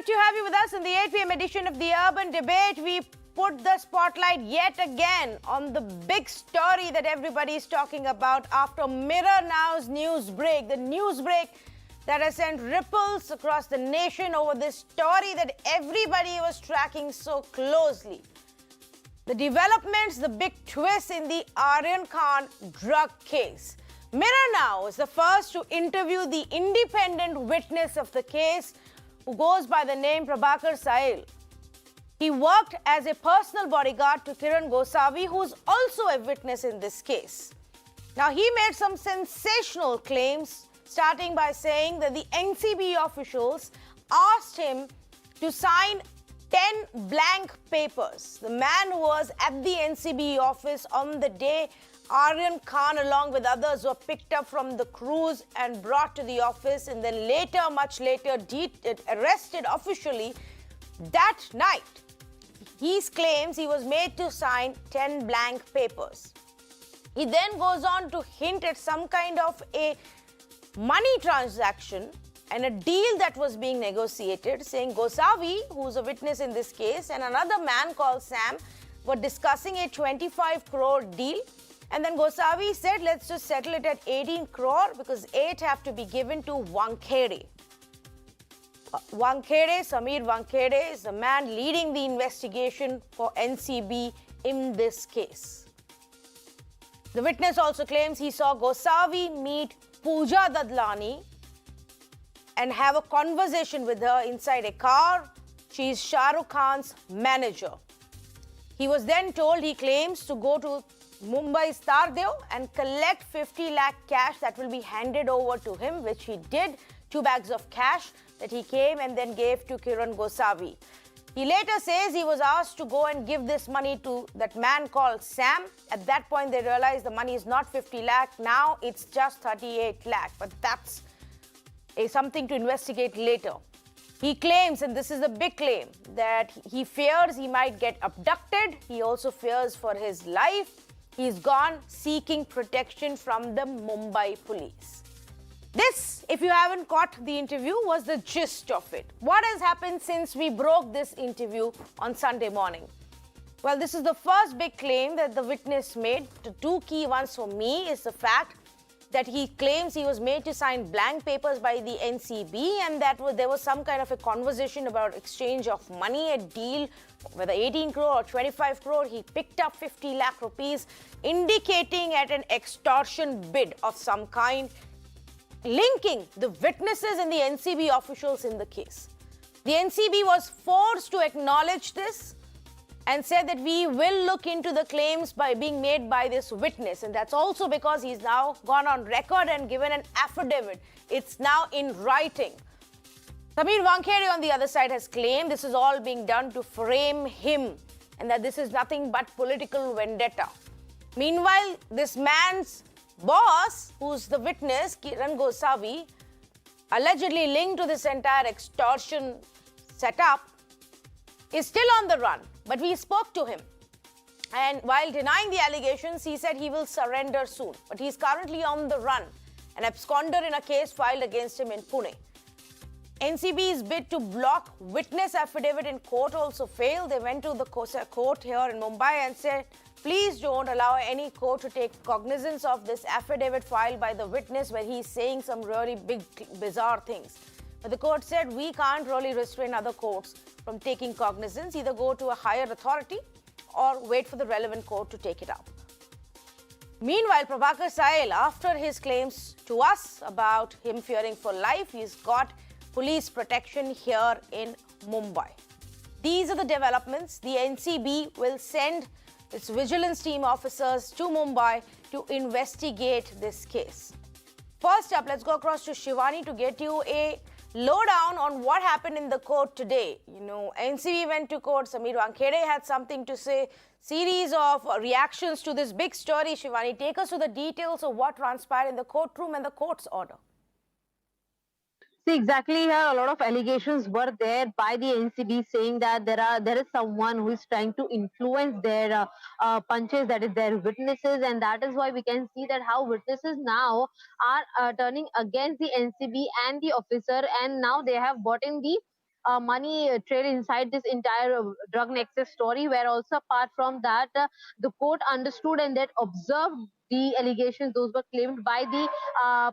good to have you with us in the 8 p.m. edition of the Urban Debate. We put the spotlight yet again on the big story that everybody is talking about after Mirror Now's news break. The news break that has sent ripples across the nation over this story that everybody was tracking so closely. The developments, the big twist in the Aryan Khan drug case. Mirror Now is the first to interview the independent witness of the case, who goes by the name Prabhakar Sahil. He worked as a personal bodyguard to Kiran Gosavi, who is also a witness in this case. Now, he made some sensational claims, starting by saying that the NCB officials asked him to sign 10 blank papers. The man who was at the NCB office on the day Aryan Khan, along with others, were picked up from the cruise and brought to the office, and then later, much later, arrested officially that night. He claims he was made to sign 10 blank papers. He then goes on to hint at some kind of a money transaction and a deal that was being negotiated, saying Gosavi, who's a witness in this case, and another man called Sam were discussing a 25 crore deal. And then Gosavi said, let's just settle it at 18 crore because 8 have to be given to Wankhede. Samir Wankhede, is the man leading the investigation for NCB in this case. The witness also claims he saw Gosavi meet Pooja Dadlani and have a conversation with her inside a car. She is Shah Rukh Khan's manager. He was then told, he claims, to go to Mumbai's Tardeo and collect 50 lakh cash that will be handed over to him, which he did. 2 bags of cash that he came and then gave to Kiran Gosavi. He later says he was asked to go and give this money to that man called Sam. At that point, they realized the money is not 50 lakh. Now it's just 38 lakh. But that's something to investigate later. He claims, and this is a big claim, that he fears he might get abducted. He also fears for his life. He's gone seeking protection from the Mumbai police. This, if you haven't caught the interview, was the gist of it. What has happened since we broke this interview on Sunday morning? Well, this is the first big claim that the witness made. The 2 key ones for me is the fact that he claims he was made to sign blank papers by the NCB and that there was some kind of a conversation about exchange of money, a deal, whether 18 crore or 25 crore. He picked up 50 lakh rupees, indicating at an extortion bid of some kind, linking the witnesses and the NCB officials in the case. The NCB was forced to acknowledge this and said that we will look into the claims by being made by this witness. And that's also because he's now gone on record and given an affidavit. It's now in writing. Samir Wankhede on the other side has claimed this is all being done to frame him and that this is nothing but political vendetta. Meanwhile, this man's boss, who's the witness, Kiran Gosavi, allegedly linked to this entire extortion setup, is still on the run. But we spoke to him. And while denying the allegations, he said he will surrender soon. But he's currently on the run, an absconder in a case filed against him in Pune. NCB's bid to block witness affidavit in court also failed. They went to the court here in Mumbai and said, please don't allow any court to take cognizance of this affidavit filed by the witness where he's saying some really big, bizarre things. But the court said, we can't really restrain other courts from taking cognizance. Either go to a higher authority or wait for the relevant court to take it up. Meanwhile, Prabhakar Sahil, after his claims to us about him fearing for life, he's got police protection here in Mumbai. These are the developments. The NCB will send its vigilance team officers to Mumbai to investigate this case. First up, let's go across to Shivani to get you a lowdown on what happened in the court today. You know, NCB went to court. Samir Wankhede had something to say. Series of reactions to this big story. Shivani, take us to the details of what transpired in the courtroom and the court's order. See, exactly here, a lot of allegations were there by the NCB saying that there is someone who is trying to influence their punches, that is their witnesses, and that is why we can see that how witnesses now are turning against the NCB and the officer, and now they have brought in the money trail inside this entire drug nexus story, where also apart from that, the court understood and that observed the allegations those were claimed by the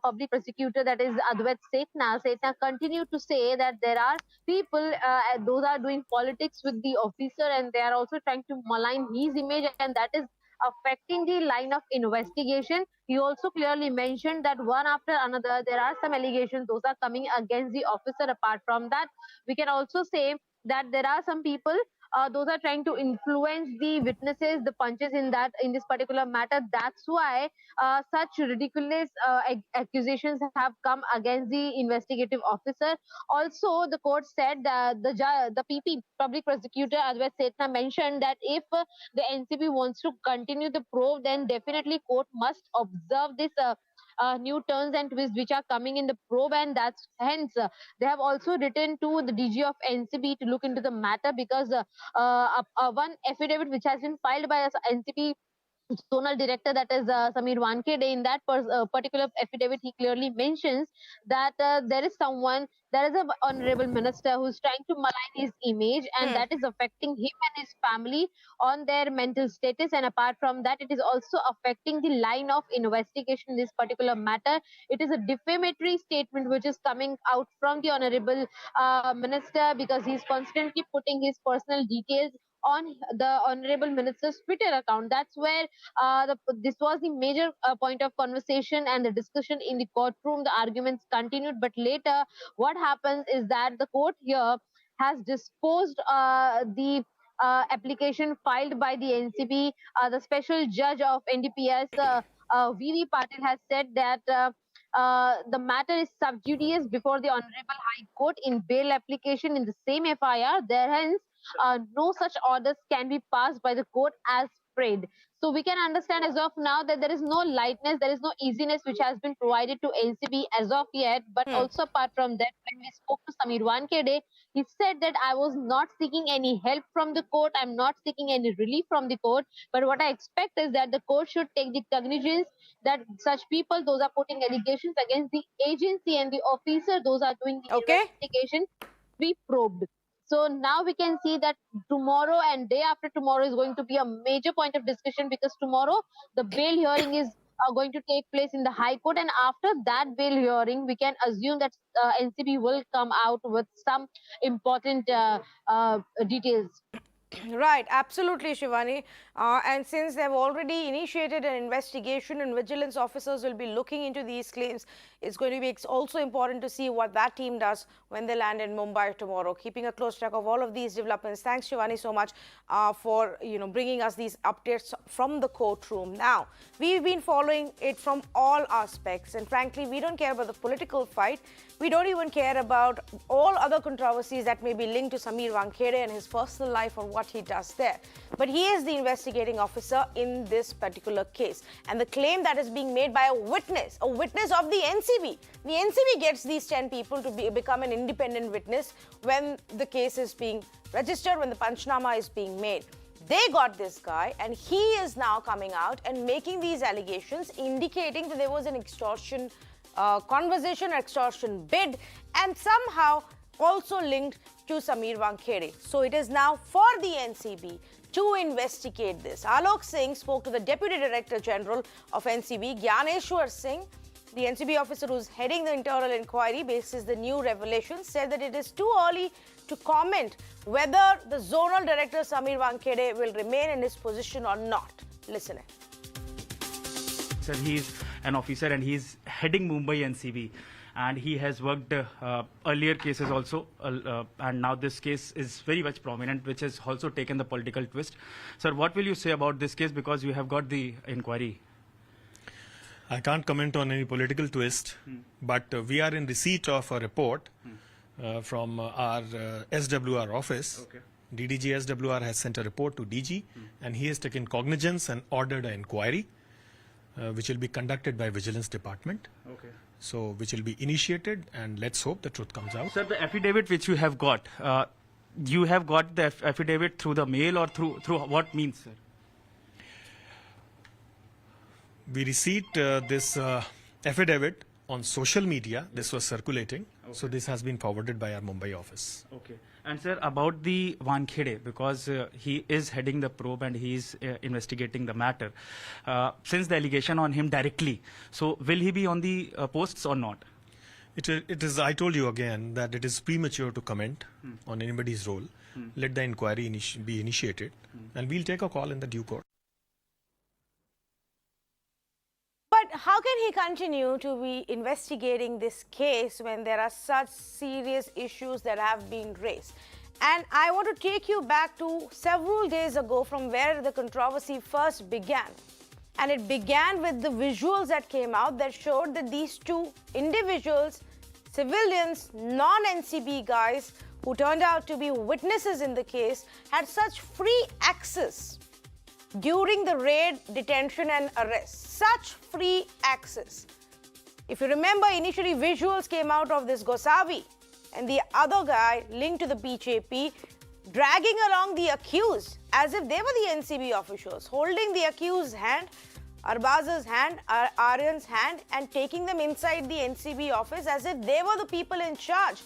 public prosecutor, that is Advait Setna. Setna continued to say that there are people, those are doing politics with the officer, and they are also trying to malign his image, and that is affecting the line of investigation. He also clearly mentioned that one after another, there are some allegations those are coming against the officer. Apart from that, we can also say that there are some people, those are trying to influence the witnesses, the punches in this particular matter. That's why such ridiculous accusations have come against the investigative officer. Also, the court said that the PP, public prosecutor Advait Setna, mentioned that if the NCB wants to continue the probe, then definitely court must observe this new turns and twists which are coming in the probe, and that's hence they have also written to the DG of NCB to look into the matter, because one affidavit which has been filed by NCB zonal director, that is Sameer Wankhede. In that particular affidavit, he clearly mentions that there is an honorable minister who's trying to malign his image, and that is affecting him and his family on their mental status. And apart from that, it is also affecting the line of investigation in this particular matter. It is a defamatory statement which is coming out from the honorable minister, because he's constantly putting his personal details on the honorable minister's Twitter account. That's where this was the major point of conversation and the discussion in the courtroom. The arguments continued, but later what happens is that the court here has disposed the application filed by the NCB. The special judge of NDPS, VV Patil, has said that the matter is sub judice before the Honorable High Court in bail application in the same FIR. There hence no such orders can be passed by the court as prayed. So we can understand as of now that there is no lightness, there is no easiness which has been provided to NCB as of yet. But also apart from that, when we spoke to Sameer Wankhede, he said that I was not seeking any help from the court, I'm not seeking any relief from the court, but what I expect is that the court should take the cognizance that such people, those are putting allegations against the agency and the officer, those are doing the investigation, be probed. So now we can see that tomorrow and day after tomorrow is going to be a major point of discussion, because tomorrow the bail hearing is going to take place in the High Court, and after that bail hearing, we can assume that NCB will come out with some important details. Right, absolutely, Shivani. And since they've already initiated an investigation and vigilance officers will be looking into these claims, it's going to be also important to see what that team does when they land in Mumbai tomorrow. Keeping a close track of all of these developments. Thanks, Shivani, so much for bringing us these updates from the courtroom. Now, we've been following it from all aspects, and frankly, we don't care about the political fight. We don't even care about all other controversies that may be linked to Sameer Wankhede and his personal life or what he does there. But he is the investigating officer in this particular case. And the claim that is being made by a witness of the NCB. The NCB gets these 10 people to become an independent witness when the case is being registered, when the Panchnama is being made. They got this guy, and he is now coming out and making these allegations, indicating that there was an extortion conversation, extortion bid, and somehow also linked to Sameer Wankhede. So it is now for the NCB to investigate this. Alok Singh spoke to the Deputy Director General of NCB, Gyaneshwar Singh. The NCB officer who's heading the internal inquiry basis the new revelations said that it is too early to comment whether the zonal director Sameer Wankhede will remain in his position or not. Listen in. Sir, he's an officer and he's heading Mumbai NCB, and he has worked earlier cases also, and now this case is very much prominent, which has also taken the political twist. Sir, what will you say about this case, because you have got the inquiry? I can't comment on any political twist, but we are in receipt of a report from our SWR office. Okay. DDG SWR has sent a report to DG, and he has taken cognizance and ordered an inquiry, which will be conducted by Vigilance Department. Okay. So, which will be initiated, and let's hope the truth comes out. Sir, the affidavit which you have got the affidavit through the mail or through what means, sir? We received this affidavit on social media this was circulating. So this has been forwarded by our Mumbai office. Okay. And sir, about the Wankhede, because he is heading the probe and he is investigating the matter, since the allegation on him directly, so will he be on the posts or not? It is, I told you again that it is premature to comment on anybody's role. Let the inquiry be initiated and we'll take a call in the due course. But how can he continue to be investigating this case when there are such serious issues that have been raised? And I want to take you back to several days ago from where the controversy first began. And it began with the visuals that came out that showed that these two individuals, civilians, non-NCB guys, who turned out to be witnesses in the case, had such free access during the raid, detention and arrest. Such free access. If you remember, initially visuals came out of this Gosavi and the other guy linked to the BJP dragging along the accused as if they were the NCB officials, holding the accused's hand, Arbaz's hand, Aryan's hand, and taking them inside the NCB office as if they were the people in charge.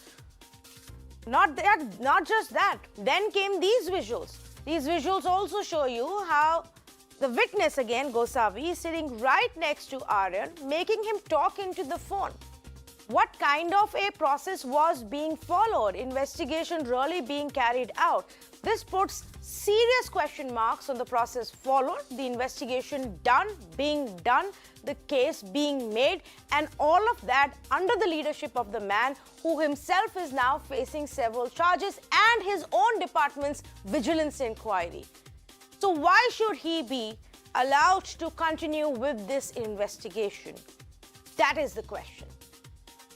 Not just that. Then came these visuals. These visuals also show you how the witness, again, Gosavi, is sitting right next to Aryan, making him talk into the phone. What kind of a process was being followed? Investigation really being carried out? This puts serious question marks on the process followed, the investigation being done, the case being made, and all of that under the leadership of the man who himself is now facing several charges and his own department's vigilance inquiry. So why should he be allowed to continue with this investigation? That is the question.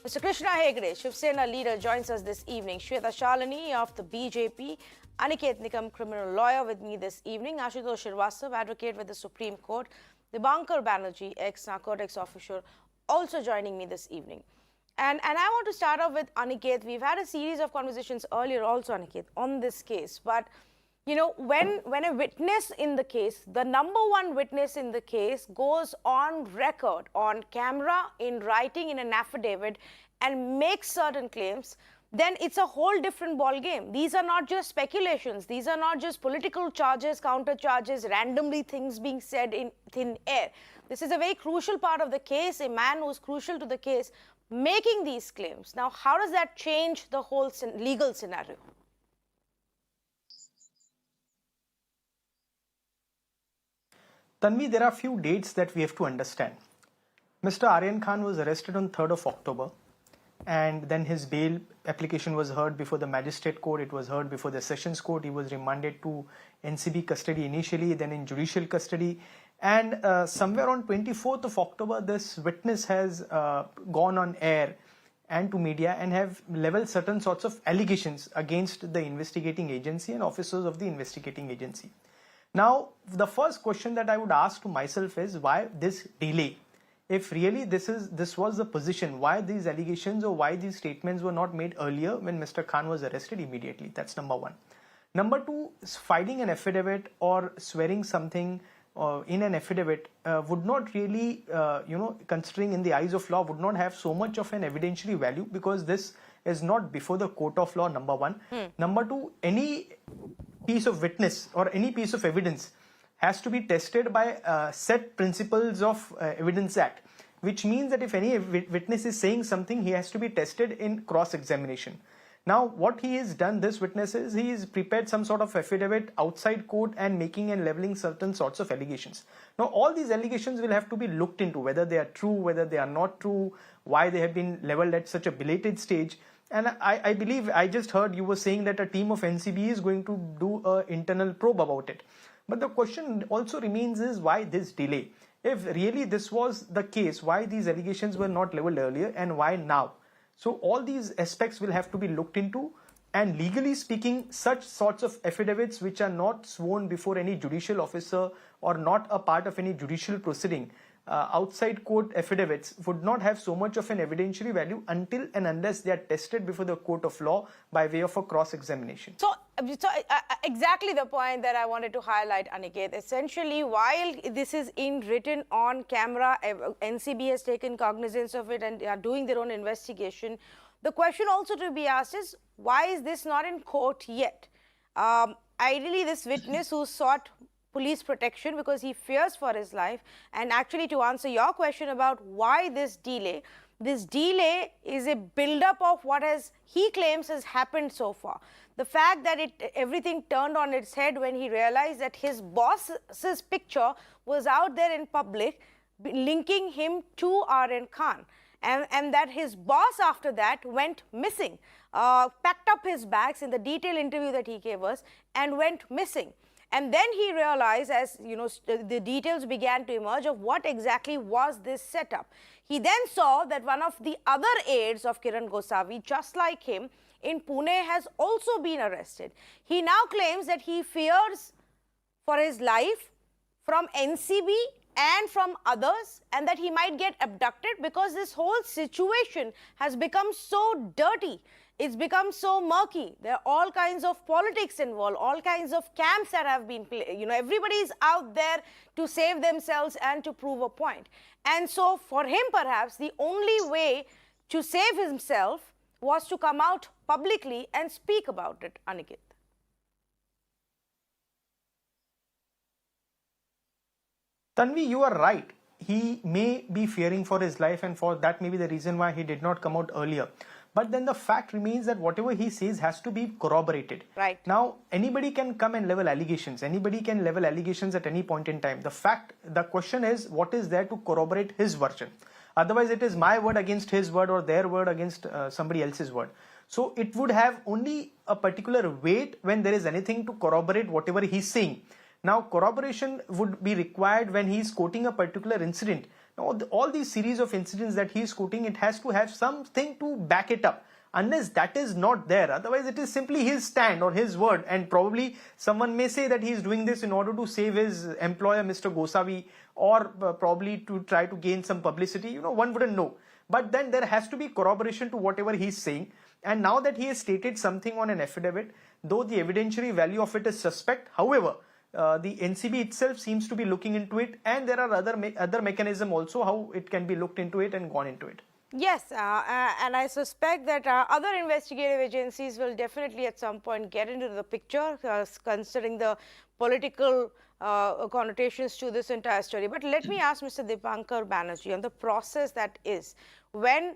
Mr. Krishna Hegde, Shiv Sena leader, joins us this evening. Shweta Shalini of the BJP, Aniket Nikam, criminal lawyer, with me this evening. Ashutosh Srivastava, advocate with the Supreme Court. Dibankar Banerjee, ex-narcotics officer, also joining me this evening. And I want to start off with Aniket. We've had a series of conversations earlier also, Aniket, on this case. But, you know, when a witness in the case, the number one witness in the case, goes on record, on camera, in writing, in an affidavit, and makes certain claims, then it's a whole different ball game. These are not just speculations. These are not just political charges, counter charges, randomly things being said in thin air. This is a very crucial part of the case, a man who's crucial to the case, making these claims. Now, how does that change the whole legal scenario? Tanvi, there are a few dates that we have to understand. Mr. Aryan Khan was arrested on 3rd of October. And then his bail application was heard before the magistrate court. It was heard before the sessions court. He was remanded to NCB custody initially, then in judicial custody. And somewhere on 24th of October, this witness has gone on air and to media and have leveled certain sorts of allegations against the investigating agency and officers of the investigating agency. Now, the first question that I would ask to myself is, why this delay? If really this was the position, why these allegations or why these statements were not made earlier when Mr. Khan was arrested immediately? That's number one. Number two, filing an affidavit or swearing something in an affidavit would not really, considering in the eyes of law, would not have so much of an evidentiary value, because this is not before the court of law, number one. Number two, any piece of witness or any piece of evidence has to be tested by set principles of Evidence Act, which means that if any witness is saying something, he has to be tested in cross-examination. Now, what he has done, this witness, is he has prepared some sort of affidavit outside court and making and leveling certain sorts of allegations. Now, all these allegations will have to be looked into, whether they are true, whether they are not true, why they have been leveled at such a belated stage. And I believe, I just heard you were saying that a team of NCB is going to do an internal probe about it. But the question also remains is, why this delay? If really this was the case, why these allegations were not leveled earlier and why now? So all these aspects will have to be looked into, and legally speaking, such sorts of affidavits which are not sworn before any judicial officer or not a part of any judicial proceeding outside court affidavits would not have so much of an evidentiary value until and unless they are tested before the court of law by way of a cross-examination. So exactly the point that I wanted to highlight, Aniket. Essentially, while this is written on camera, NCB has taken cognizance of it and are doing their own investigation. The question also to be asked is, why is this not in court yet? Ideally, this witness who sought police protection because he fears for his life, and actually to answer your question about why this delay is a build-up of what he claims has happened so far. The fact that everything turned on its head when he realized that his boss's picture was out there in public, linking him to Aryan Khan. And that his boss after that went missing, packed up his bags in the detailed interview that he gave us and went missing. And then he realized, as you know, the details began to emerge of what exactly was this setup. He then saw that one of the other aides of Kiran Gosavi, just like him, in Pune has also been arrested. He now claims that he fears for his life from NCB and from others, and that he might get abducted because this whole situation has become so dirty. It's become so murky. There are all kinds of politics involved, all kinds of camps that have been played. You know, everybody's out there to save themselves and to prove a point. And so for him, perhaps, the only way to save himself was to come out publicly and speak about it, Aniket. Tanvi, you are right. He may be fearing for his life, and for that may be the reason why he did not come out earlier. But then the fact remains that whatever he says has to be corroborated. Right. Now, anybody can come and level allegations. Anybody can level allegations at any point in time. The question is, what is there to corroborate his version? Otherwise, it is my word against his word or their word against somebody else's word. So it would have only a particular weight when there is anything to corroborate whatever he's saying. Now, corroboration would be required when he is quoting a particular incident. Now, all these series of incidents that he is quoting, it has to have something to back it up. Unless that is not there, otherwise it is simply his stand or his word, and probably someone may say that he is doing this in order to save his employer, Mr. Gosavi, or probably to try to gain some publicity. You know, one wouldn't know. But then there has to be corroboration to whatever he is saying. And now that he has stated something on an affidavit, though the evidentiary value of it is suspect, however, the NCB itself seems to be looking into it, and there are other mechanism also how it can be looked into it and gone into it. Yes, and I suspect that other investigative agencies will definitely at some point get into the picture, considering the political connotations to this entire story. But let me ask Mr. Dipankar Banerjee on the process that is. When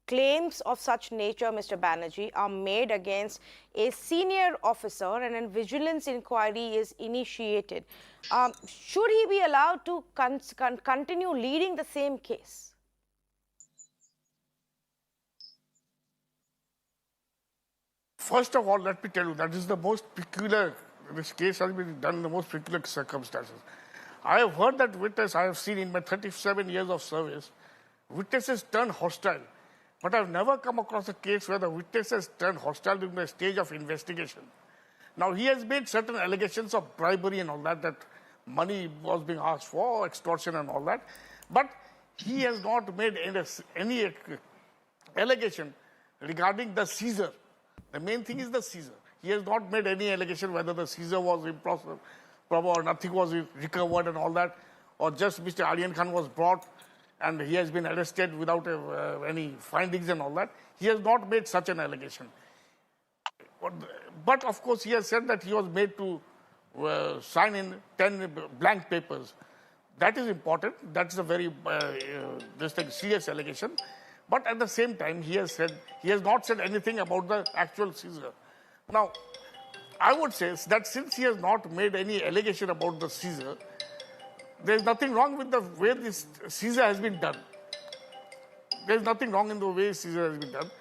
claims of such nature, Mr. Banerjee, are made against a senior officer and a vigilance inquiry is initiated, should he be allowed to continue leading the same case? First of all, let me tell you, that is the most peculiar, this case has been done in the most peculiar circumstances. I have heard that witness, I have seen in my 37 years of service, witnesses turn hostile. But I've never come across a case where the witnesses turned hostile during the stage of investigation. Now, he has made certain allegations of bribery and all that, that money was being asked for, extortion and all that. But he has not made any allegation regarding the seizure. The main thing is the seizure. He has not made any allegation whether the seizure was improper or nothing was recovered and all that, or just Mr. Aryan Khan was brought and he has been arrested without any findings and all that. He has not made such an allegation. But of course, he has said that he was made to sign in 10 blank papers. That is important. That's a very serious allegation. But at the same time, he has not said anything about the actual seizure. Now, I would say that since he has not made any allegation about the seizure, there is nothing wrong with the way this seizure has been done. There is nothing wrong in the way seizure has been done.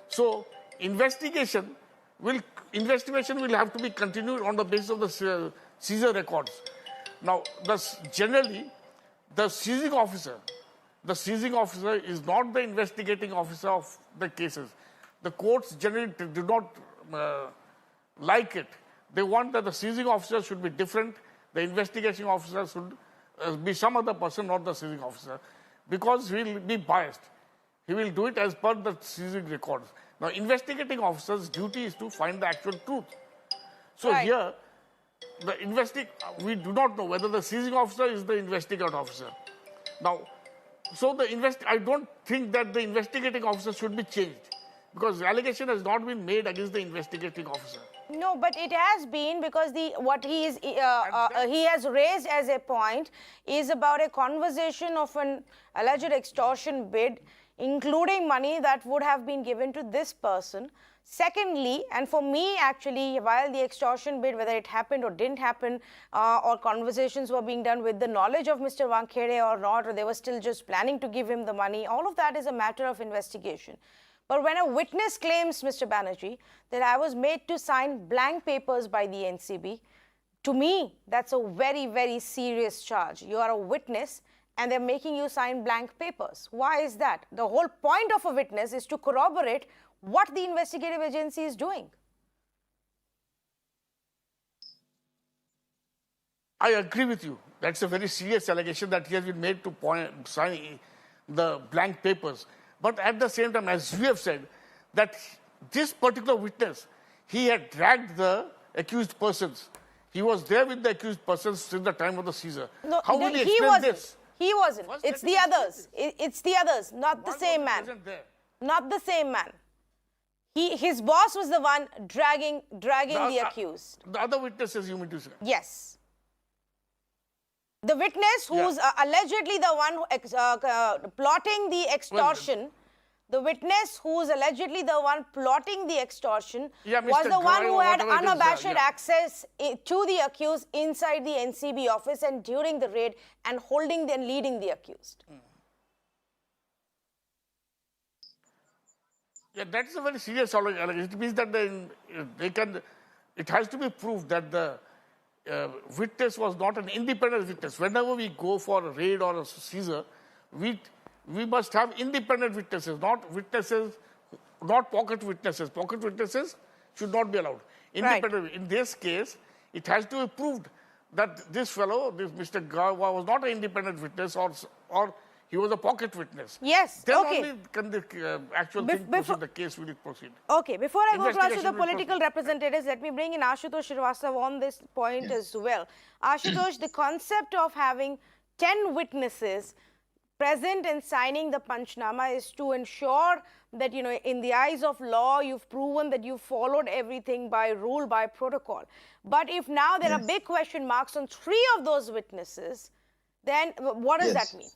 So, investigation will have to be continued on the basis of the seizure records. Now, generally, the seizing officer is not the investigating officer of the cases. The courts generally do not like it. They want that the seizing officer should be different. The investigation officer should be some other person, not the seizing officer, because he will be biased. He will do it as per the seizing records. Now, investigating officer's duty is to find the actual truth. So Right. here, we do not know whether the seizing officer is the investigating officer. Now, so I don't think that the investigating officer should be changed, because the allegation has not been made against the investigating officer. No, but it has been, because what he has raised as a point is about a conversation of an alleged extortion bid, including money that would have been given to this person. Secondly, and for me actually, while the extortion bid, whether it happened or didn't happen, or conversations were being done with the knowledge of Mr. Wankhede or not, or they were still just planning to give him the money, all of that is a matter of investigation. But when a witness claims, Mr. Banerjee, that I was made to sign blank papers by the NCB, to me, that's a very, very serious charge. You are a witness and they're making you sign blank papers. Why is that? The whole point of a witness is to corroborate what the investigative agency is doing. I agree with you. That's a very serious allegation that he has been made to sign the blank papers. But at the same time, as you have said, that this particular witness, he had dragged the accused persons. He was there with the accused persons since the time of the seizure. No, How will he he explain wasn't. this? He wasn't. First, It's let the him others. It's the others, not the Why same was he man. present there? Not the same man. His boss was the one dragging the accused. The other witnesses, you mean to say? Yes. The witness who's allegedly the one who, plotting the extortion, the witness who's allegedly the one plotting the extortion Yeah, was Mr. the one Ghai who or had whatever it is, unabashed yeah. access to the accused inside the NCB office and during the raid, and holding and leading the accused. Yeah, that's a very serious allegation. It means that it has to be proved that the witness was not an independent witness. Whenever we go for a raid or a seizure, we must have independent witnesses, not pocket witnesses. Pocket witnesses should not be allowed. Independent. In this case, it has to be proved that this fellow, this Mr. Gawa, was not an independent witness, or he was a pocket witness. Yes, Then okay. only can the actual thing proceed, the case will proceed. Okay, before I go across to Investigation the will political representatives, let me bring in Ashutosh Srivastava on this point as well. Ashutosh, the concept of having 10 witnesses present and signing the Panchnama is to ensure that, you know, in the eyes of law, you've proven that you've followed everything by rule, by protocol. But if now there are big question marks on 3 of those witnesses, then what does that mean?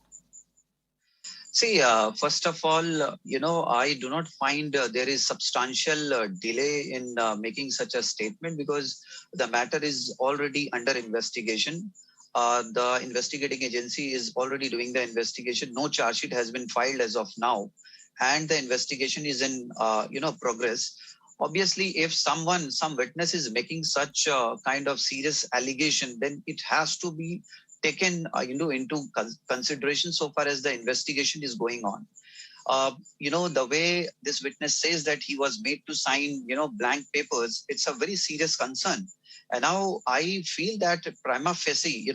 See, first of all, I do not find there is substantial delay in making such a statement, because the matter is already under investigation. The investigating agency is already doing the investigation. No charge sheet has been filed as of now, and the investigation is in, progress. Obviously, if some witness is making such kind of serious allegation, then it has to be taken into consideration so far as the investigation is going on. The way this witness says that he was made to sign, blank papers, it's a very serious concern. And now I feel that prima facie,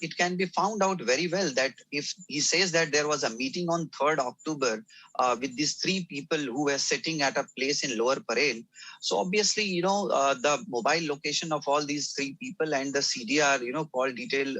it can be found out very well that if he says that there was a meeting on 3rd October with these 3 people who were sitting at a place in Lower Parel. So obviously, the mobile location of all these 3 people and the CDR, call detail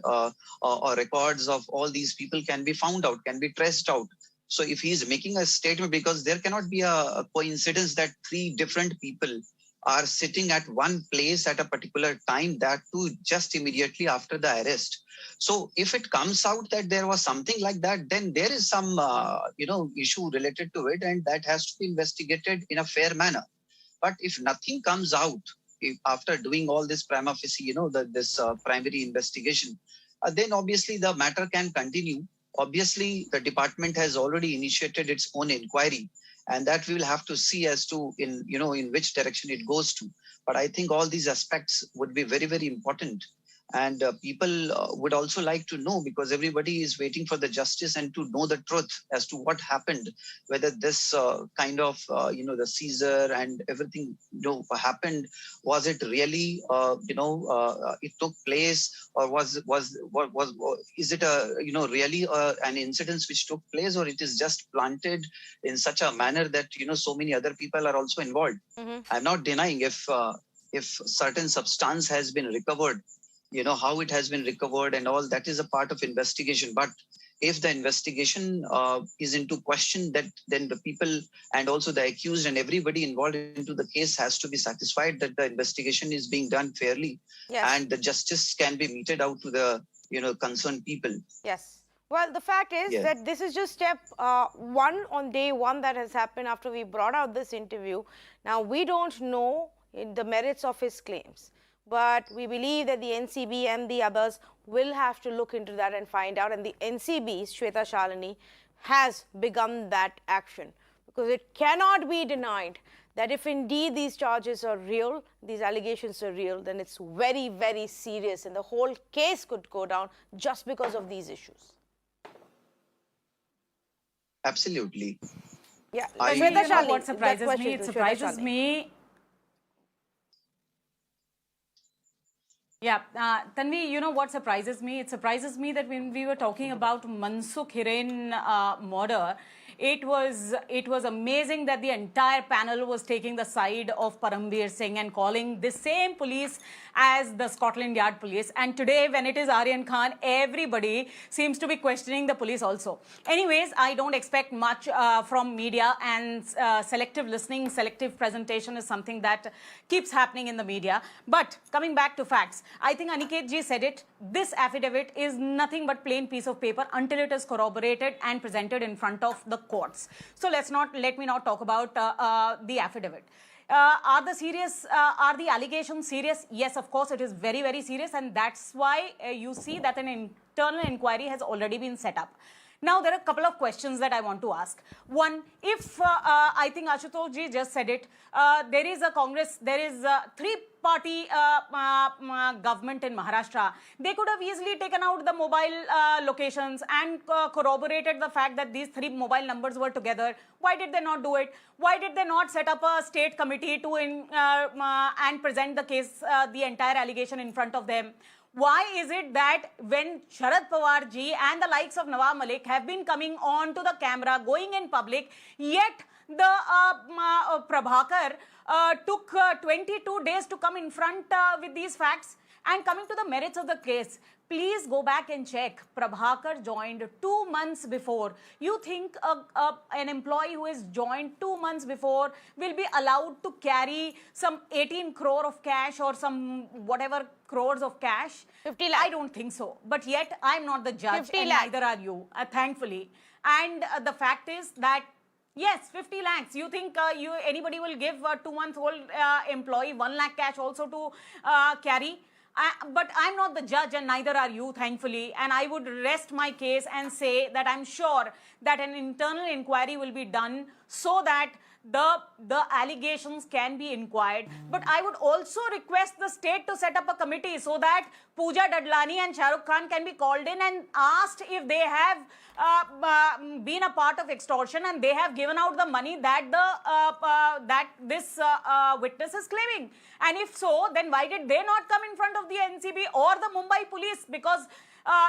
or records of all these people can be found out, can be traced out. So if he is making a statement, because there cannot be a coincidence that 3 different people are sitting at one place at a particular time, that too just immediately after the arrest. So if it comes out that there was something like that, then there is some, issue related to it, and that has to be investigated in a fair manner. But if nothing comes out, after doing all this prima facie, this primary investigation, then obviously the matter can continue. Obviously, the department has already initiated its own inquiry, and that we will have to see as to in which direction it goes to. But I think all these aspects would be very, very important. And people would also like to know, because everybody is waiting for the justice and to know the truth as to what happened, whether this kind of, the seizure and everything, happened. Was it really, it took place, or is it really an incident which took place, or it is just planted in such a manner that, so many other people are also involved. I'm not denying if certain substance has been recovered, how it has been recovered and all, that is a part of investigation. But if the investigation is into question, that then the people and also the accused and everybody involved into the case has to be satisfied that the investigation is being done fairly, Yes. and the justice can be meted out to the concerned people. Yes. Well, the fact is Yeah. that this is just step one on day one that has happened after we brought out this interview. Now, we don't know the merits of his claims, but we believe that the NCB and the others will have to look into that and find out. And the NCB, Shweta Shalini, has begun that action, because it cannot be denied that if indeed these charges are real, these allegations are real, then it's very, very serious, and the whole case could go down just because of these issues. Absolutely. Yeah, I- Shweta You know Shalini, what that surprises question me? to It Shweta surprises Shalini. me. Yeah, Tanvi, you know what surprises me? It surprises me that when we were talking about Mansukh Hiren murder, it was amazing that the entire panel was taking the side of Parambir Singh and calling the same police as the Scotland Yard police. And today, when it is Aryan Khan, everybody seems to be questioning the police also. Anyways, I don't expect much from media, and selective listening, selective presentation is something that keeps happening in the media. But coming back to facts, I think Aniket ji said it. This affidavit is nothing but plain piece of paper until it is corroborated and presented in front of the courts. So let me not talk about the affidavit. Are the allegations serious? Yes, of course, it is very, very serious, and that's why you see that an internal inquiry has already been set up. Now, there are a couple of questions that I want to ask. One, if I think Ashutosh ji just said it, there is a Congress, there is a three-party government in Maharashtra. They could have easily taken out the mobile locations and corroborated the fact that these three mobile numbers were together. Why did they not do it? Why did they not set up a state committee to and present the case, the entire allegation in front of them? Why is it that when Sharad Pawar ji and the likes of Nawab Malik have been coming on to the camera, going in public, yet the Prabhakar took 22 days to come in front with these facts? And coming to the merits of the case, please go back and check. Prabhakar joined 2 months before. You think an employee who is joined 2 months before will be allowed to carry some 18 crore of cash or some whatever crores of cash? 50 lakh. I don't think so. But yet, I'm not the judge, 50 and lakh. neither are you, thankfully. And the fact is that yes, 50 lakhs. You think anybody will give a 2-month-old employee 1 lakh cash also to carry? But I'm not the judge, and neither are you, thankfully. And I would rest my case and say that I'm sure that an internal inquiry will be done so that the allegations can be inquired. But I would also request the state to set up a committee so that Pooja Dadlani and Shah Rukh Khan can be called in and asked if they have been a part of extortion and they have given out the money that this witness is claiming. And if so, then why did they not come in front of the NCB or the Mumbai police? Because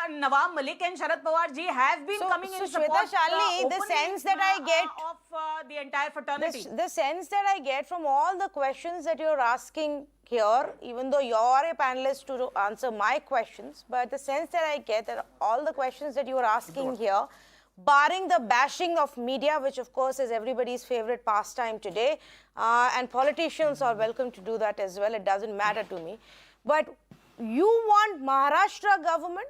Nawab Malik and Sharad Pawar ji have been coming in so support Shweta Shalini, the openly, sense that I get of the entire fraternity. the sense that I get from all the questions that you're asking here, even though you're a panelist to answer my questions, but the sense that I get that all the questions that you are asking here, barring the bashing of media, which of course is everybody's favorite pastime today, and politicians are welcome to do that as well, it doesn't matter to me, but you want Maharashtra government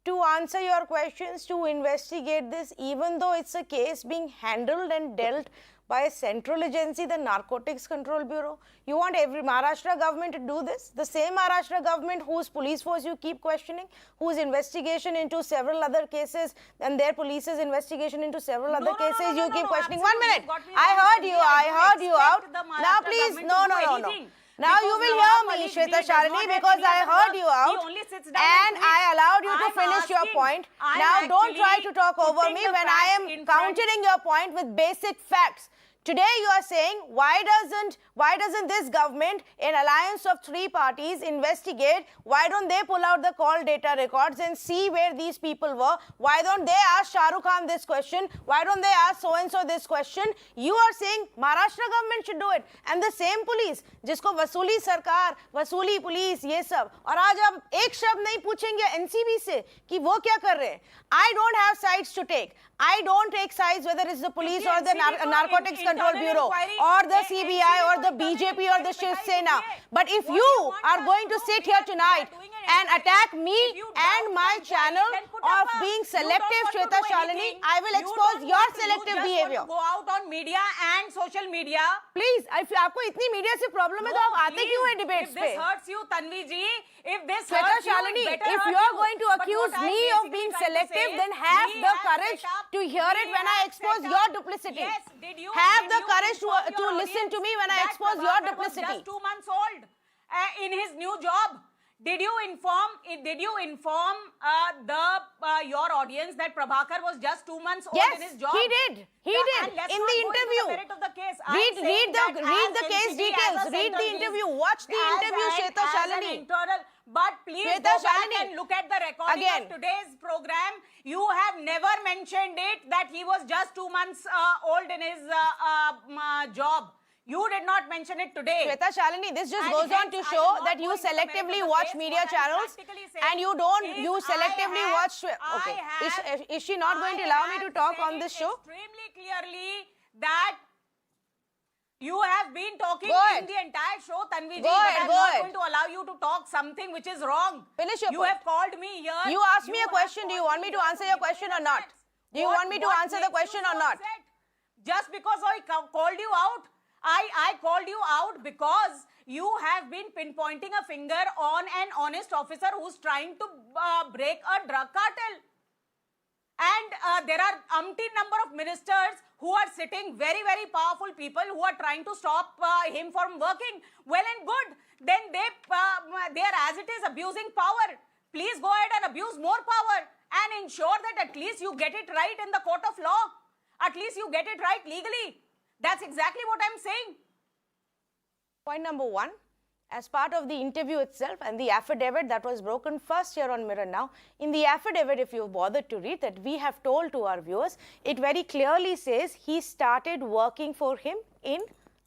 to answer your questions, to investigate this, even though it's a case being handled and dealt by a central agency, the Narcotics Control Bureau. You want every Maharashtra government to do this? The same Maharashtra government whose police force you keep questioning, whose investigation into several other cases and their police's investigation into several other cases you keep questioning. 1 minute. You've got me I wrong, heard you. Tanvi. I heard you out. expect the Now Maharashtra please, government no, to no, do no, no. anything. Now you will hear me, Shweta Shalini, because I heard you out and I allowed you to finish your point. Now don't try to talk over me when I am countering your point with basic facts. Today you are saying, why doesn't this government, an alliance of three parties, investigate? Why don't they pull out the call data records and see where these people were? Why don't they ask Shah Rukh Khan this question? Why don't they ask so-and-so this question? You are saying Maharashtra government should do it. And the same police, जिसको वसूली सरकार, वसूली police, ये सब. और आज आप एक शब्द नहीं पूछेंगे NCB से कि वो क्या कर रहे हैं. I don't have sides to take. I don't take sides whether it's the police or the Narcotics Control Bureau or the CBI or the BJP or the Shiv Sena. But if you are going to sit here tonight and attack me and my channel of being selective, Shweta Shalini, I will expose your selective behavior. Go out on media and social media. Please, if आपको इतनी media से problem है तो आप आते क्यों हैं debates पे? If this hurts you, Tanvi ji, if this Shweta hurts you, Shalini, it better if hurt you are you. going to But accuse what I'm me of basically being trying to selective, say then is, have we the have courage set up- to hear it we when I have expose set your up- duplicity. Yes, did you Have the did you courage inform to your listen to audience me when I that expose your Prabhakar was duplicity. just 2 months old in his new job? Did you inform your audience that Prabhakar was just 2 months old Yes, in his job? he did. He did And let's in not the go into interview. The merit of the case. I'm Read saying that the as case NCB, details. as a Read the central interview. piece, Watch the interview, as Shweta an Shalini. internal, but please Shweta go back Shalini. and look at the recording Again. of today's program. You have never mentioned it that he was just 2 months old in his job. You did not mention it today. Shweta Shalini, this just And goes on hence to I show will not that go you into the merit selectively of the watch case. media What I'm channels practically and you saying don't, is you selectively I watch. have- Okay. Is she not going to allow me to talk on this show? Extremely clearly that you have been talking Go ahead. in the entire show, Tanvi ji, Go but ahead, I'm go not ahead. going to allow you to talk something which is wrong. Finish your You point. have called me here. You asked me a have question. Do you called want me to here answer to your give me question the or not? facts. Do you want me to answer the makes question you or so not? upset? Just because I called you out, I called you out because you have been pinpointing a finger on an honest officer who's trying to break a drug cartel. And there are umpteen number of ministers who are sitting, very, very powerful people who are trying to stop him from working. Well and good. Then they are as it is abusing power. Please go ahead and abuse more power and ensure that at least you get it right in the court of law. At least you get it right legally. That's exactly what I'm saying. Point number one, as part of the interview itself and the affidavit that was broken first here on Mirror Now, in the affidavit, if you've bothered to read that, we have told to our viewers, it very clearly says he started working for him in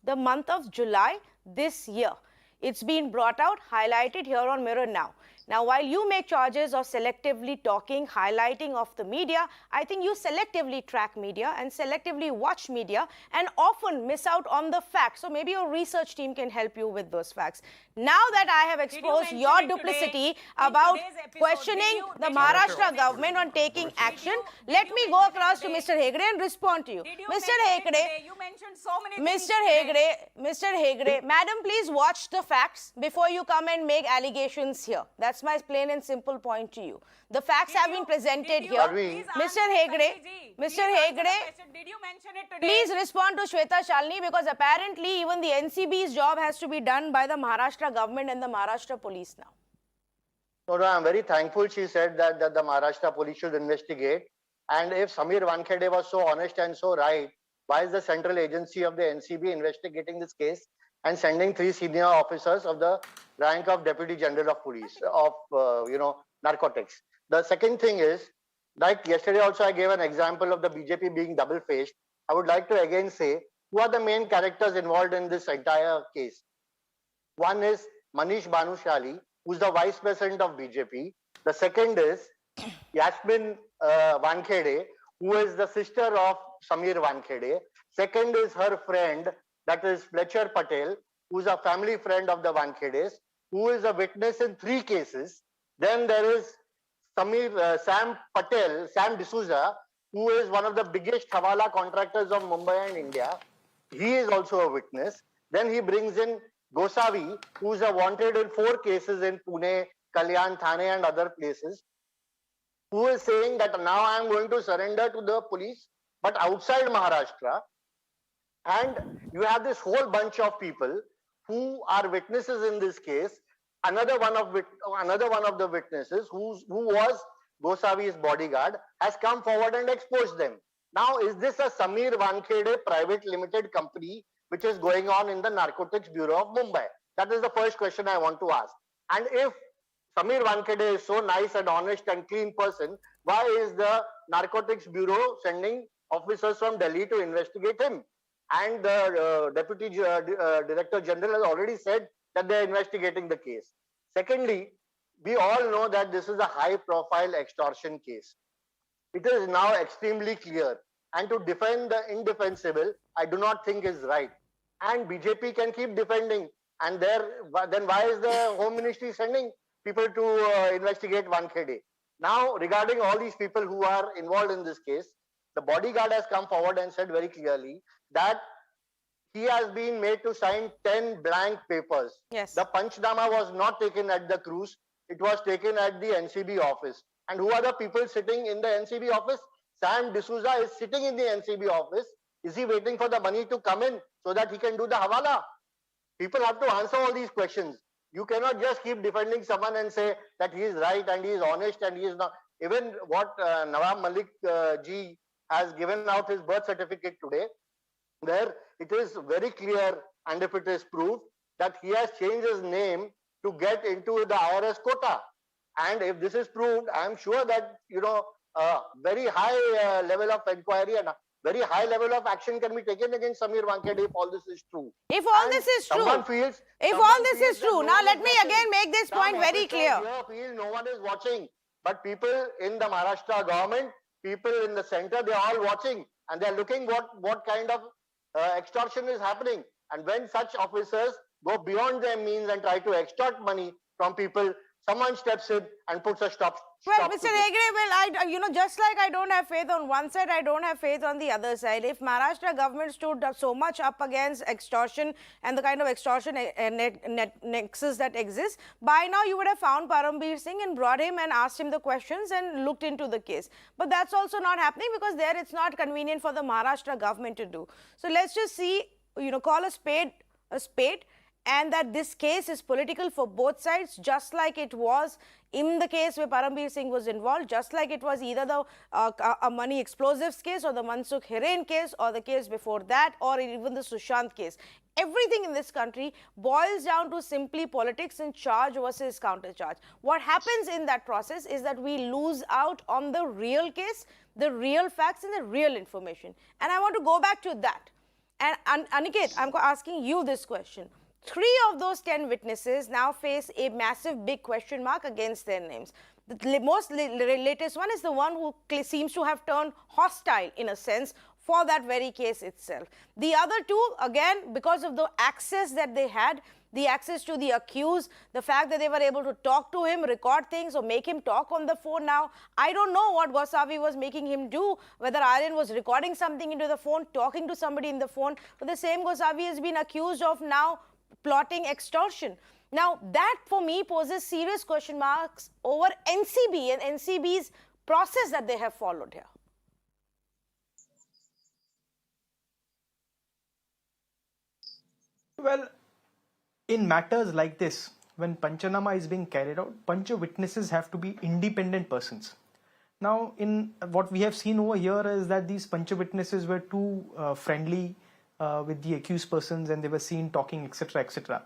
the month of July this year. It's been brought out, highlighted here on Mirror Now. Now, while you make charges of selectively talking, highlighting of the media, I think you selectively track media and selectively watch media and often miss out on the facts. So maybe your research team can help you with those facts. Now that I have exposed mention your it duplicity today in about today's episode? questioning the Did you Maharashtra government on taking action, let me go across to Mr. Hegde and respond to you. Did you Mr. mention it Hegde, today? You mentioned so many things Mr. Hegde, madam, please watch the facts before you come and make allegations here. That's my plain and simple point to you. The facts have been presented here. Mr. Hegde, did you mention it today? please respond to Shweta Shalini because apparently even the NCB's job has to be done by the Maharashtra government and the Maharashtra police now. No, I'm very thankful she said that the Maharashtra police should investigate. And if Samir Wankhede was so honest and so right, why is the central agency of the NCB investigating this case and sending 3 senior officers of the rank of Deputy General of Police of, narcotics? The second thing is, like yesterday also I gave an example of the BJP being double-faced. I would like to again say, who are the main characters involved in this entire case? One is Manish Bhanushali, who's the vice president of BJP. The second is Yasmin Wankhede, who is the sister of Samir Wankhede. Second is her friend, that is Fletcher Patel, who's a family friend of the Wankhedes, who is a witness in 3 cases. Then there is Sam D'Souza, who is one of the biggest Hawala contractors of Mumbai and India. He is also a witness. Then he brings in Gosavi, who is wanted in 4 cases in Pune, Kalyan, Thane and other places, who is saying that now I am going to surrender to the police, but outside Maharashtra. And you have this whole bunch of people who are witnesses in this case. Another one of the witnesses who was Gosavi's bodyguard has come forward and exposed them. Now, is this a Samir Wankhede private limited company which is going on in the Narcotics Bureau of Mumbai? That is the first question I want to ask. And if Samir Wankhede is so nice and honest and clean person, why is the Narcotics Bureau sending officers from Delhi to investigate him? And the Deputy Director General has already said that they are investigating the case. Secondly, we all know that this is a high-profile extortion case. It is now extremely clear. And to defend the indefensible, I do not think is right. And BJP can keep defending. And then why is the Home Ministry sending people to investigate Wankhede? Now, regarding all these people who are involved in this case, the bodyguard has come forward and said very clearly that he has been made to sign 10 blank papers. Yes. The Panchnama was not taken at the cruise. It was taken at the NCB office. And who are the people sitting in the NCB office? Sam D'Souza is sitting in the NCB office. Is he waiting for the money to come in so that he can do the Hawala? People have to answer all these questions. You cannot just keep defending someone and say that he is right and he is honest and he is not. Even what Nawab Malik ji has given out his birth certificate today, where it is very clear, and if it is proved, that he has changed his name to get into the IRS quota. And if this is proved, I am sure that, very high level of inquiry and very high level of action can be taken against Samir Wankhede if all this is true. If all this is true, now let me again make this point very clear. No one is watching, but people in the Maharashtra government, people in the center, they are all watching and they are looking what kind of extortion is happening. And when such officers go beyond their means and try to extort money from people, someone steps in and puts a stop. Well, Mr. Hegde, well, just like I don't have faith on one side, I don't have faith on the other side. If Maharashtra government stood so much up against extortion and the kind of extortion nexus that exists, by now you would have found Parambir Singh and brought him and asked him the questions and looked into the case. But that's also not happening because there it's not convenient for the Maharashtra government to do. So let's just see, call a spade a spade. And that this case is political for both sides, just like it was in the case where Parambir Singh was involved, just like it was either the money explosives case or the Mansukh Hiren case or the case before that or even the Sushant case. Everything in this country boils down to simply politics and charge versus countercharge. What happens in that process is that we lose out on the real case, the real facts and the real information. And I want to go back to that. And Aniket, I'm asking you this question. 3 of those 10 witnesses now face a massive big question mark against their names. The most latest one is the one who seems to have turned hostile in a sense for that very case itself. The other 2, again, because of the access that they had, the access to the accused, the fact that they were able to talk to him, record things or make him talk on the phone now. I don't know what Gosavi was making him do, whether Aryan was recording something into the phone, talking to somebody in the phone. But the same Gosavi has been accused of now plotting extortion. Now, that for me poses serious question marks over NCB and NCB's process that they have followed here. Well, in matters like this, when Panchanama is being carried out, bunch of witnesses have to be independent persons. Now, in what we have seen over here is that these Pancha witnesses were too friendly with the accused persons and they were seen talking, etc., etc.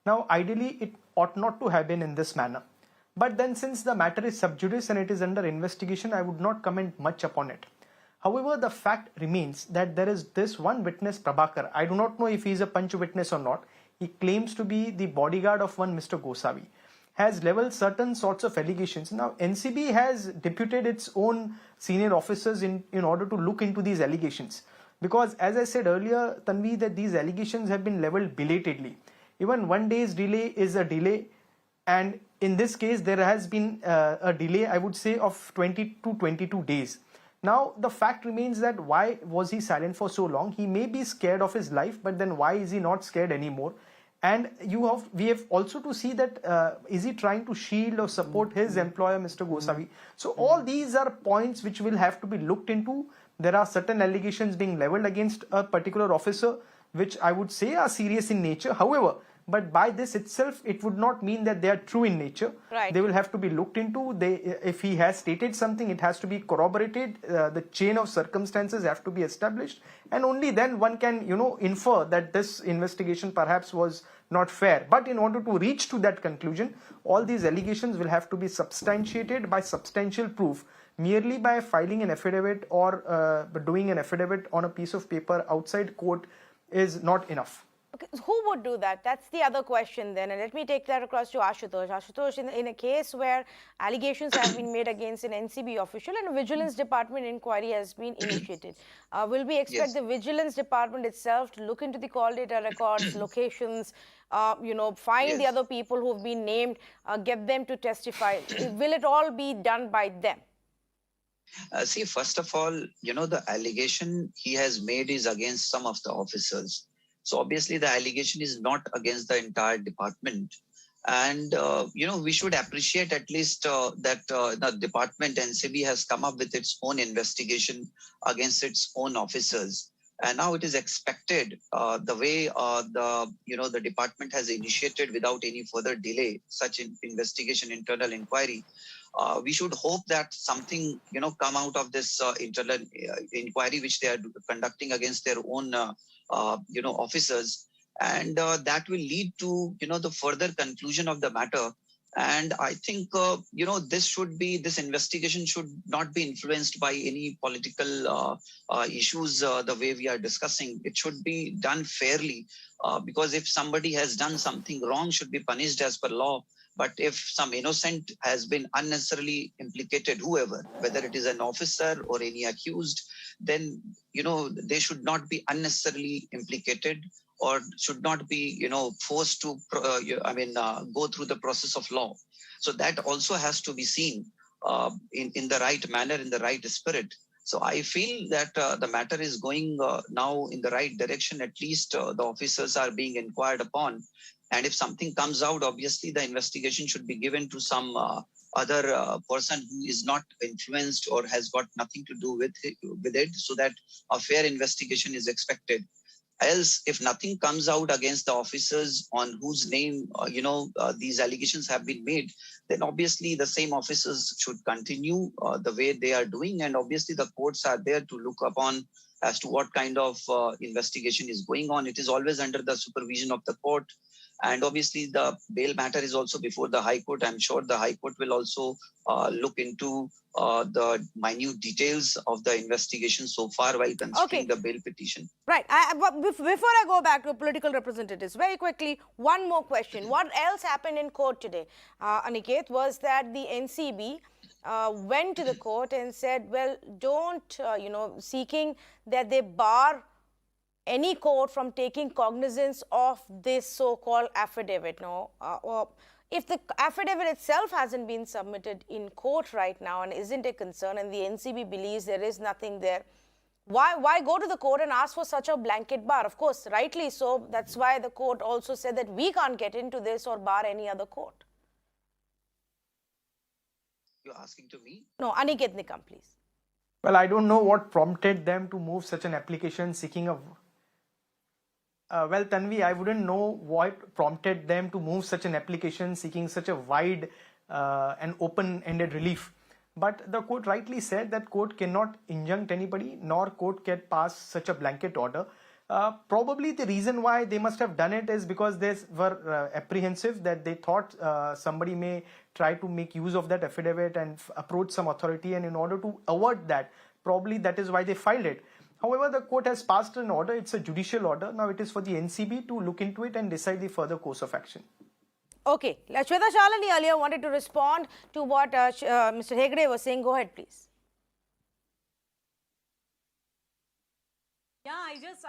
Now, ideally, it ought not to have been in this manner. But then since the matter is sub judice and it is under investigation, I would not comment much upon it. However, the fact remains that there is this one witness, Prabhakar. I do not know if he is a Panch witness or not. He claims to be the bodyguard of one Mr. Gosavi. Has leveled certain sorts of allegations. Now, NCB has deputed its own senior officers in order to look into these allegations. Because as I said earlier, Tanvi, that these allegations have been leveled belatedly. Even 1 day's delay is a delay. And in this case, there has been a delay, I would say, of 20 to 22 days. Now, the fact remains that why was he silent for so long? He may be scared of his life, but then why is he not scared anymore? And we have also to see that is he trying to shield or support his employer, Mr. Gosavi? So all these are points which will have to be looked into. There are certain allegations being leveled against a particular officer, which I would say are serious in nature. However, but by this itself, it would not mean that they are true in nature. Right. They will have to be looked into. If he has stated something, it has to be corroborated. The chain of circumstances have to be established, and only then one can, infer that this investigation perhaps was not fair. But in order to reach to that conclusion, all these allegations will have to be substantiated by substantial proof. Merely by filing an affidavit or doing an affidavit on a piece of paper outside court is not enough. Okay, so who would do that? That's the other question then. And let me take that across to Ashutosh. Ashutosh, in a case where allegations have been made against an NCB official and a Vigilance Department inquiry has been initiated, will we expect Yes. the Vigilance Department itself to look into the call data records, locations, find the Yes. other people who have been named, get them to testify? Will it all be done by them? See, first of all, the allegation he has made is against some of the officers. So obviously the allegation is not against the entire department. And, we should appreciate at least that the department NCB has come up with its own investigation against its own officers. And now it is expected the way the department has initiated without any further delay such an investigation, internal inquiry. We should hope that something come out of this internal inquiry which they are conducting against their own officers, and that will lead to the further conclusion of the matter. And I think this investigation should not be influenced by any political issues the way we are discussing. It should be done fairly, because if somebody has done something wrong, should be punished as per law. But if some innocent has been unnecessarily implicated, whoever, whether it is an officer or any accused, then, they should not be unnecessarily implicated or should not be, forced to, go through the process of law. So that also has to be seen in the right manner, in the right spirit. So I feel that the matter is going now in the right direction. At least the officers are being inquired upon. And if something comes out, obviously the investigation should be given to some other person who is not influenced or has got nothing to do with it, so that a fair investigation is expected. Else, if nothing comes out against the officers on whose name, these allegations have been made, then obviously the same officers should continue the way they are doing. And obviously the courts are there to look upon as to what kind of investigation is going on. It is always under the supervision of the court. And obviously the bail matter is also before the High Court. I'm sure the High Court will also look into the minute details of the investigation so far while considering the bail petition. Right. Before I go back to political representatives, very quickly, one more question. What else happened in court today, Aniket, was that the NCB went to the court and said, well, don't, seeking that they bar any court from taking cognizance of this so-called affidavit. No, if the affidavit itself hasn't been submitted in court right now and isn't a concern, and the NCB believes there is nothing there, why go to the court and ask for such a blanket bar? Of course, rightly so. That's why the court also said that we can't get into this or bar any other court. You're asking to me? No, Aniket Nikam, please. Well, I don't know what prompted them to move such an application seeking a... well, Tanvi, I wouldn't know what prompted them to move such an application seeking such a wide and open-ended relief. But the court rightly said that court cannot injunct anybody, nor court can pass such a blanket order. Probably the reason why they must have done it is because they were apprehensive, that they thought somebody may try to make use of that affidavit and approach some authority, and in order to avert that, probably that is why they filed it. However, the court has passed an order. It's a judicial order. Now it is for the NCB to look into it and decide the further course of action. Okay. Shweta Shalini earlier wanted to respond to what Mr. Hegde was saying. Go ahead, please. Yeah,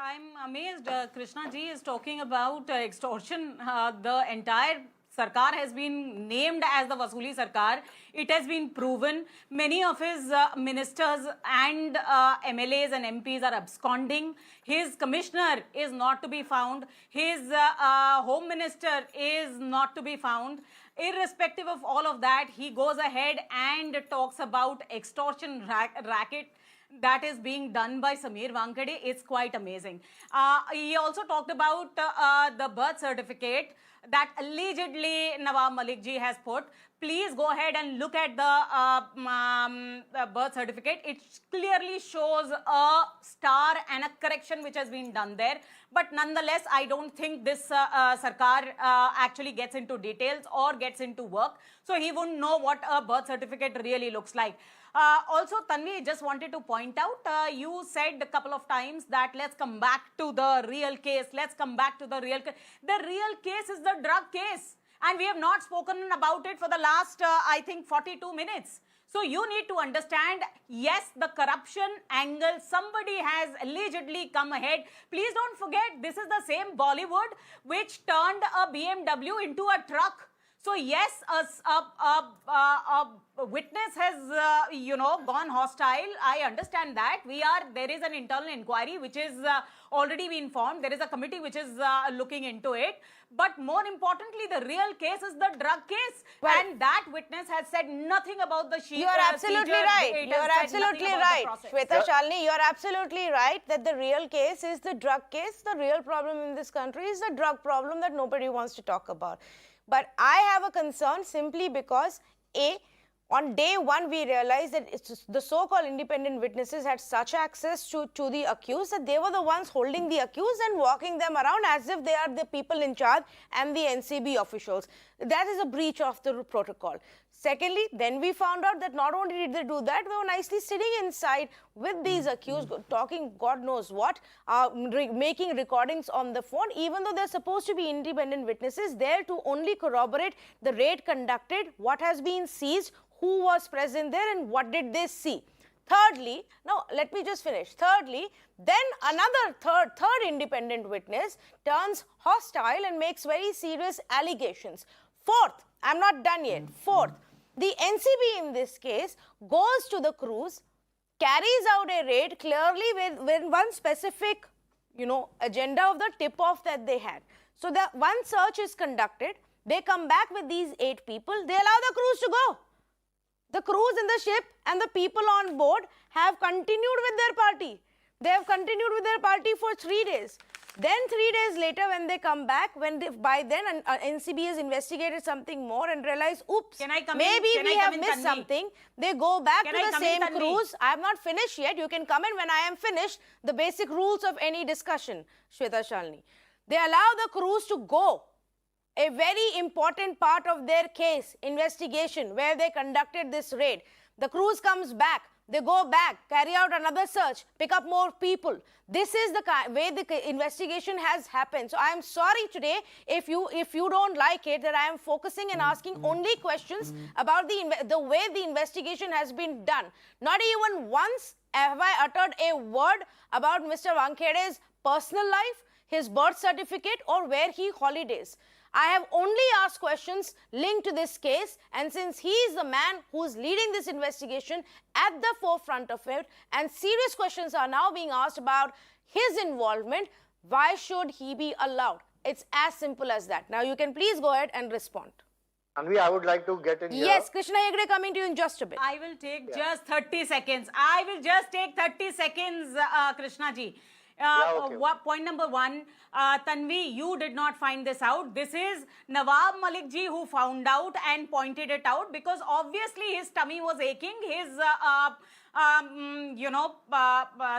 I'm amazed. Krishna ji is talking about extortion. The entire Sarkar has been named as the Vasuli Sarkar. It has been proven. Many of his ministers and MLAs and MPs are absconding. His commissioner is not to be found. His home minister is not to be found. Irrespective of all of that, he goes ahead and talks about extortion racket. that is being done by Samir Wankhede is quite amazing. He also talked about the birth certificate that allegedly Nawab Malik ji has put. Please go ahead and look at the birth certificate. It clearly shows a star and a correction which has been done there. But nonetheless, I don't think this Sarkar actually gets into details or gets into work. So he wouldn't know what a birth certificate really looks like. Also, Tanvi, just wanted to point out, you said a couple of times that let's come back to the real case. Let's come back to the real case. The real case is the drug case. And we have not spoken about it for the last, I think, 42 minutes. So you need to understand, yes, the corruption angle, somebody has allegedly come ahead. Please don't forget, this is the same Bollywood which turned a BMW into a truck. So yes, a witness has, gone hostile. I understand that. There is an internal inquiry which is already been formed. There is a committee which is looking into it. But more importantly, the real case is the drug case. Well, and that witness has said nothing about the You are absolutely right. You are absolutely right. Shweta Shalini, you are absolutely right that the real case is the drug case. The real problem in this country is the drug problem that nobody wants to talk about. But I have a concern simply because, A, on day one, we realized that the so-called independent witnesses had such access to the accused that they were the ones holding the accused and walking them around as if they are the people in charge and the NCB officials. That is a breach of the protocol. Secondly, then we found out that not only did they do that, they were nicely sitting inside with these accused, talking God knows what, making recordings on the phone, even though they're supposed to be independent witnesses, there to only corroborate the raid conducted, what has been seized, who was present there, and what did they see. Thirdly, now let me just finish. Thirdly, then another third independent witness turns hostile and makes very serious allegations. Fourth, I'm not done yet. Fourth, the NCB in this case goes to the cruise, carries out a raid clearly with one specific, agenda of the tip-off that they had. So the one search is conducted, they come back with these 8 people, they allow the cruise to go. The cruise in the ship and the people on board have continued with their party. They have continued with their party for 3 days. Then 3 days later when they come back, by then NCB has investigated something more and realized, oops, maybe we have missed something. They go back to the same cruise. I have not finished yet. You can come in when I am finished. The basic rules of any discussion, Shweta Shalini. They allow the cruise to go. A very important part of their case, investigation, where they conducted this raid. The cruise comes back. They go back, carry out another search, pick up more people. This is the way the investigation has happened. So I am sorry today if you don't like it that I am focusing and asking only questions about the way the investigation has been done. Not even once have I uttered a word about Mr. Wankhede's personal life, his birth certificate, or where he holidays. I have only asked questions linked to this case, and since he is the man who is leading this investigation at the forefront of it, and serious questions are now being asked about his involvement, why should he be allowed? It's as simple as that. Now you can please go ahead and respond. Anvi, I would like to get in here. Yes, Krishna Hegde coming to you in just a bit. I will take just 30 seconds. I will just take 30 seconds, Krishna ji. Okay. Point number 1, Tanvi, you did not find this out. This is Nawab Malik ji who found out and pointed it out, because obviously his tummy was aching. His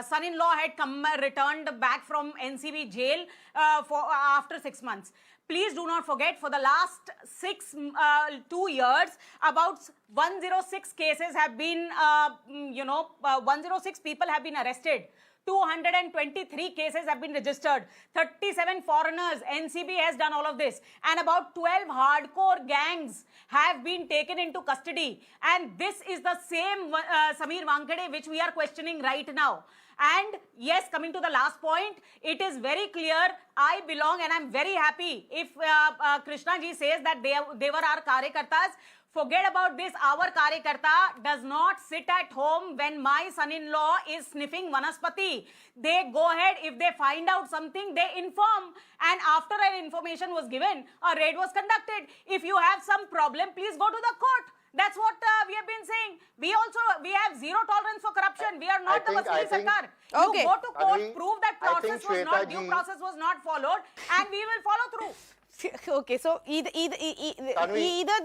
son-in-law had returned back from NCB jail after 6 months. Please do not forget, for the last 2 years, about 106 cases have been, 106 people have been arrested. 223 cases have been registered. 37 foreigners. NCB has done all of this. And about 12 hardcore gangs have been taken into custody. And this is the same Samir Wankhede which we are questioning right now. And yes, coming to the last point, it is very clear I belong, and I'm very happy if Krishna ji says that they were our karyakartas. Forget about this. Our karyakarta does not sit at home when my son-in-law is sniffing vanaspati. They go ahead. If they find out something, they inform. And after an information was given, a raid was conducted. If you have some problem, please go to the court. That's what we have been saying. We have zero tolerance for corruption. We are not the Vasili Sarkar. Okay. You go to court, Tanvi, prove that I think process was not, due Shweta ji- process was not followed, and we will follow through. Okay, so either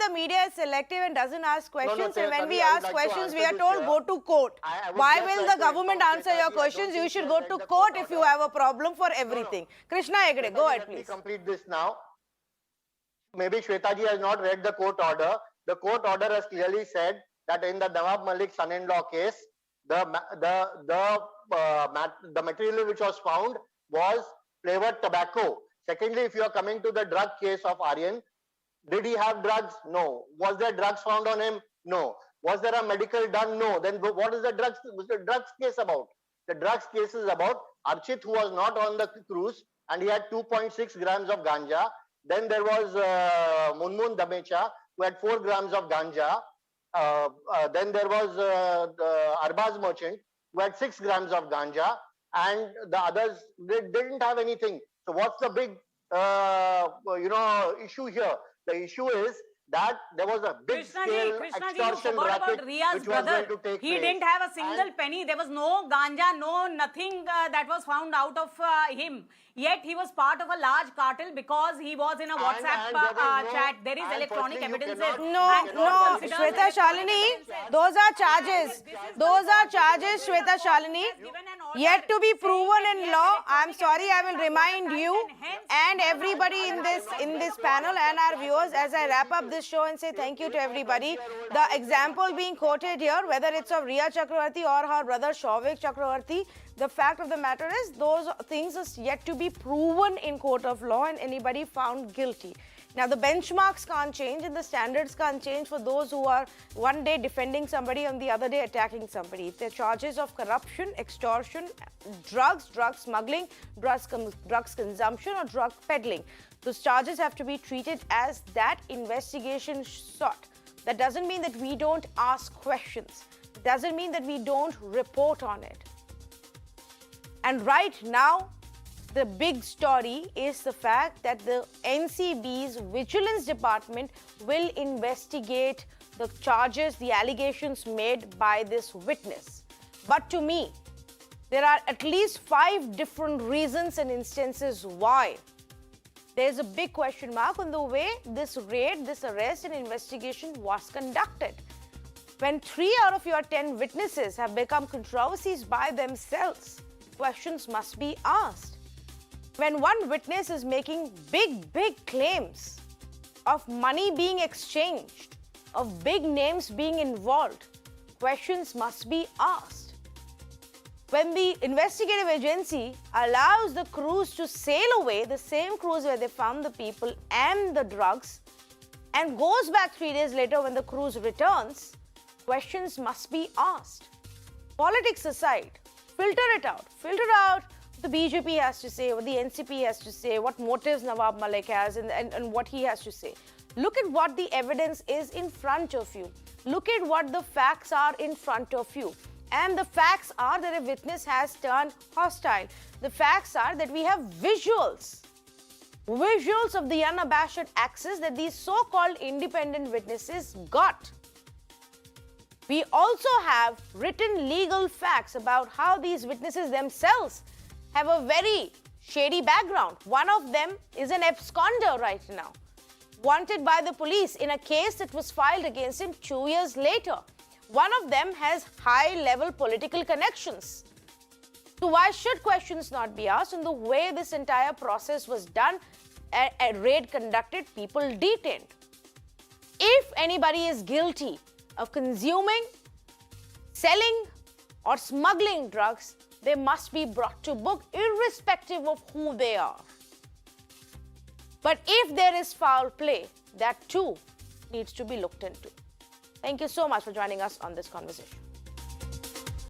the media is selective and doesn't ask questions, and when Tanvi, we I would ask like to questions, we are answer told this go here. to court. I would Why just will like the to government inform answer Shweta your ji, I questions? don't You think should she go has to read the court court if you order. have a problem for everything. Krishna Hegde, go ahead, Let me please. complete this now. Maybe Shweta ji has not read the court order. The court order has clearly said that in the Nawab Malik son-in-law case, the material which was found was flavored tobacco. Secondly, if you are coming to the drug case of Aryan, did he have drugs? No. Was there drugs found on him? No. Was there a medical done? No. Then what is the drugs case about? The drugs case is about Archit, who was not on the cruise, and he had 2.6 grams of ganja. Then there was Munmun Damecha, who had 4 grams of ganja. Then there was the Arbaz merchant, who had 6 grams of ganja, and the others didn't have anything. So what's the big issue here? The issue is that there was a big scale You extortion forgot racket about Ria's which was brother. going to take He place. didn't have a single And penny. There was no ganja, nothing that was found out of him. Yet he was part of a large cartel because he was in a WhatsApp there was no- chat. There is and electronic firstly, you evidences. cannot- No, Shweta Shalini, those are charges. Those are charges, Shweta Shalini, yet to be proven in law. I'm sorry, I will remind you and everybody in this panel and our viewers as I wrap up this show and say thank you to everybody. The example being quoted here, whether it's of Riya Chakravarti or her brother Shouvik Chakravarti, the fact of the matter is those things is yet to be proven in court of law and anybody found guilty. Now, the benchmarks can't change and the standards can't change for those who are one day defending somebody and the other day attacking somebody. If they're charges of corruption, extortion, drug smuggling, drugs consumption or drug peddling, those charges have to be treated as that investigation sought. That doesn't mean that we don't ask questions. It doesn't mean that we don't report on it. And right now, the big story is the fact that the NCB's Vigilance Department will investigate the charges, the allegations made by this witness. But to me, there are at least 5 different reasons and instances why there's a big question mark on the way this raid, this arrest and investigation was conducted. When 3 out of your 10 witnesses have become controversies by themselves, questions must be asked. When one witness is making big claims of money being exchanged, of big names being involved, questions must be asked. When the investigative agency allows the cruise to sail away, the same cruise where they found the people and the drugs, and goes back 3 days later when the cruise returns, questions must be asked. Politics aside, filter it out. Filter out what the BJP has to say, what the NCP has to say, what motives Nawab Malik has and what he has to say. Look at what the evidence is in front of you. Look at what the facts are in front of you. And the facts are that a witness has turned hostile. The facts are that we have visuals of the unabashed access that these so-called independent witnesses got. We also have written legal facts about how these witnesses themselves have a very shady background. One of them is an absconder right now, wanted by the police in a case that was filed against him 2 years later. One of them has high-level political connections. So why should questions not be asked? And the way this entire process was done, a raid conducted, people detained. If anybody is guilty of consuming, selling or smuggling drugs, they must be brought to book irrespective of who they are. But if there is foul play, that too needs to be looked into. Thank you so much for joining us on this conversation.